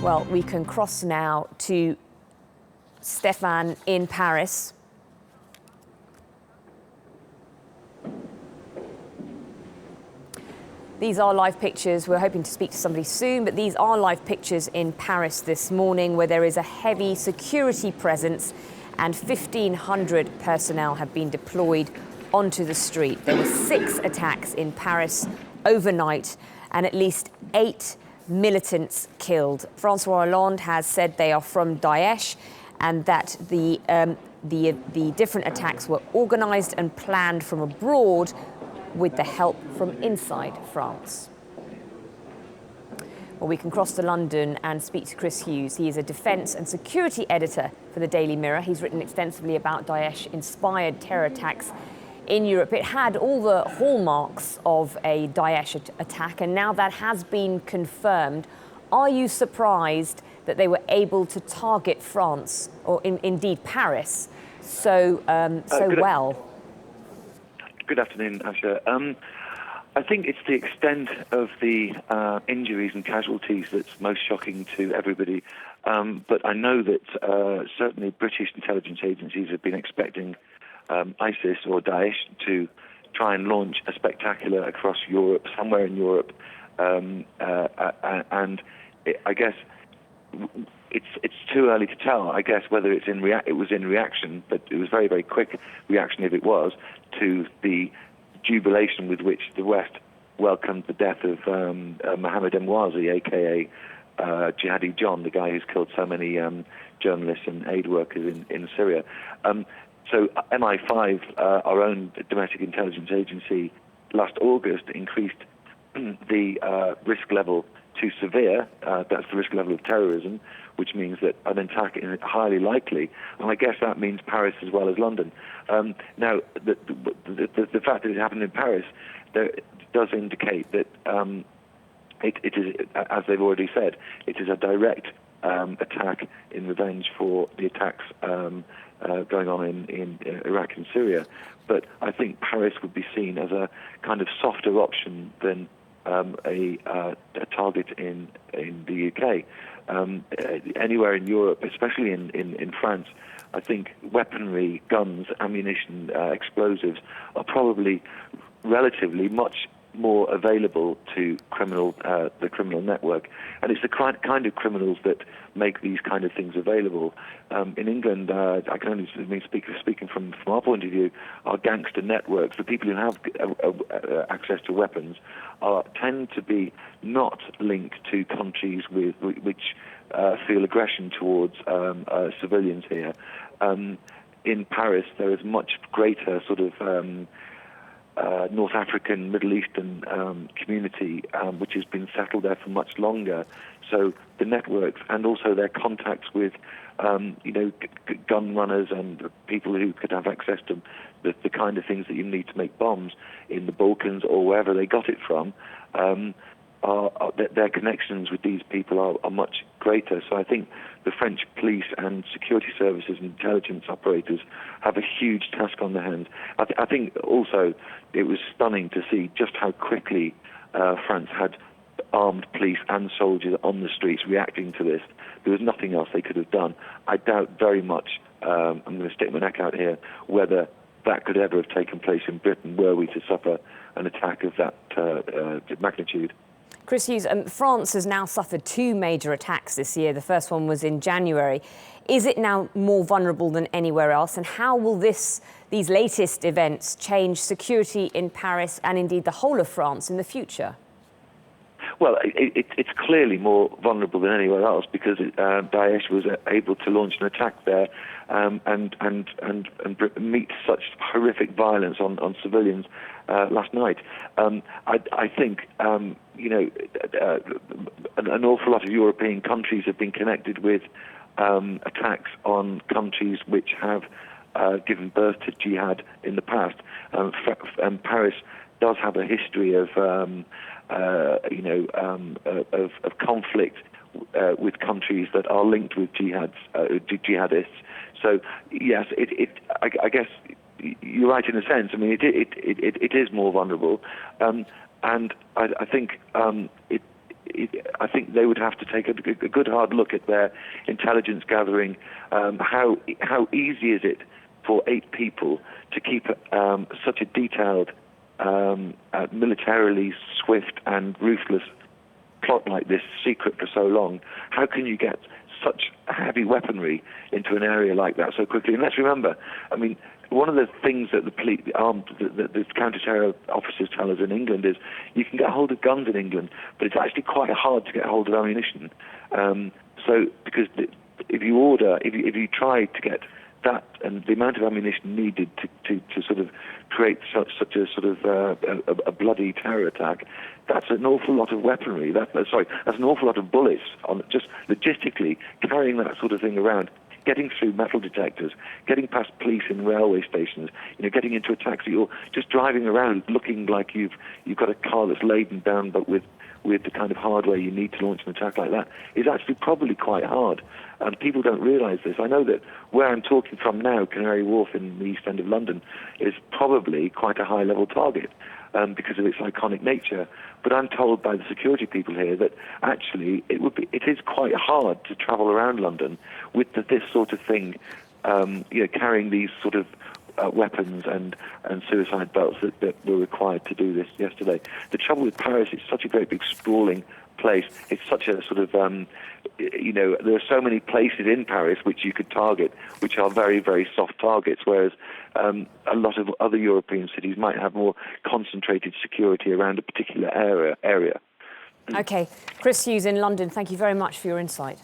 Well, we can cross now to Stéphane in Paris. These are live pictures. We're hoping to speak to somebody soon, but these are live pictures in Paris this morning where there is a heavy security presence and 1,500 personnel have been deployed onto the street. There were 6 attacks in Paris overnight and at least 8 militants killed. François Hollande has said they are from Daesh and that the different attacks were organised and planned from abroad with the help from inside France. Well, we can cross to London and speak to Chris Hughes. He is a defence and security editor for the Daily Mirror. He's written extensively about Daesh-inspired terror attacks in Europe. It had all the hallmarks of a Daesh attack, and now that has been confirmed. Are you surprised that they were able to target France, or indeed Paris, so well? Good afternoon, Asha. I think it's the extent of the injuries and casualties that's most shocking to everybody. But I know that certainly British intelligence agencies have been expecting ISIS or Daesh to try and launch a spectacular across Europe, somewhere in Europe, and I guess it's too early to tell. I guess whether it was in reaction, but it was very, very quick reaction if it was, to the jubilation with which the West welcomed the death of Mohammed Emwazi, aka Jihadi John, the guy who's killed so many journalists and aid workers in Syria. So MI5, our own domestic intelligence agency, last August increased the risk level to severe. That's the risk level of terrorism, which means that an attack is highly likely. And I guess that means Paris as well as London. Now, the fact that it happened in Paris does indicate that it is, as they've already said, it is a direct attack in revenge for the attacks going on in Iraq and Syria. But I think Paris would be seen as a kind of softer option than a target in the UK. Anywhere in Europe, especially in France, I think weaponry, guns, ammunition, explosives are probably relatively much more available to the criminal network, and it's the kind of criminals that make these kind of things available. In England, I can only speaking from our point of view, our gangster networks, the people who have access to weapons, tend to be not linked to countries which feel aggression towards civilians here. In Paris, there is much greater sort of North African, Middle Eastern community, which has been settled there for much longer. So the networks and also their contacts with, gun runners and people who could have access to the kind of things that you need to make bombs in the Balkans or wherever they got it from, their connections with these people are much greater. So I think the French police and security services and intelligence operators have a huge task on their hands. I think also it was stunning to see just how quickly France had armed police and soldiers on the streets reacting to this. There was nothing else they could have done. I doubt very much, I'm going to stick my neck out here, whether that could ever have taken place in Britain were we to suffer an attack of that magnitude. Chris Hughes, France has now suffered 2 major attacks this year. The first one was in January. Is it now more vulnerable than anywhere else? And how will these latest events change security in Paris and indeed the whole of France in the future? Well, it's clearly more vulnerable than anywhere else because Daesh was able to launch an attack there and meet such horrific violence on civilians last night. I think an awful lot of European countries have been connected with attacks on countries which have given birth to jihad in the past. And Paris does have a history of conflict with countries that are linked with jihadists. So yes, I guess you're right in a sense. I mean, it is more vulnerable, and I think I think they would have to take a good hard look at their intelligence gathering. How easy is it for 8 people to keep such a detailed, militarily swift and ruthless plot like this secret for so long? How can you get such heavy weaponry into an area like that so quickly? And let's remember, I mean, one of the things that the counter-terror officers tell us in England is you can get hold of guns in England, but it's actually quite hard to get hold of ammunition. Because if you try to get that and the amount of ammunition needed to sort of create such a sort of a bloody terror attack, that's an awful lot of weaponry. That's an awful lot of bullets on just logistically carrying that sort of thing around, getting through metal detectors, getting past police in railway stations, getting into a taxi or just driving around looking like you've got a car that's laden down, but with the kind of hardware you need to launch an attack like that is actually probably quite hard. And people don't realise this. I know that where I'm talking from now, Canary Wharf in the East End of London, is probably quite a high-level target because of its iconic nature. But I'm told by the security people here that actually it is quite hard to travel around London with this sort of thing, carrying these sort of weapons and suicide belts that were required to do this yesterday. The trouble with Paris, it's such a great big sprawling place. It's such a sort of, there are so many places in Paris which you could target, which are very, very soft targets, whereas a lot of other European cities might have more concentrated security around a particular area. OK. Chris Hughes in London, thank you very much for your insight.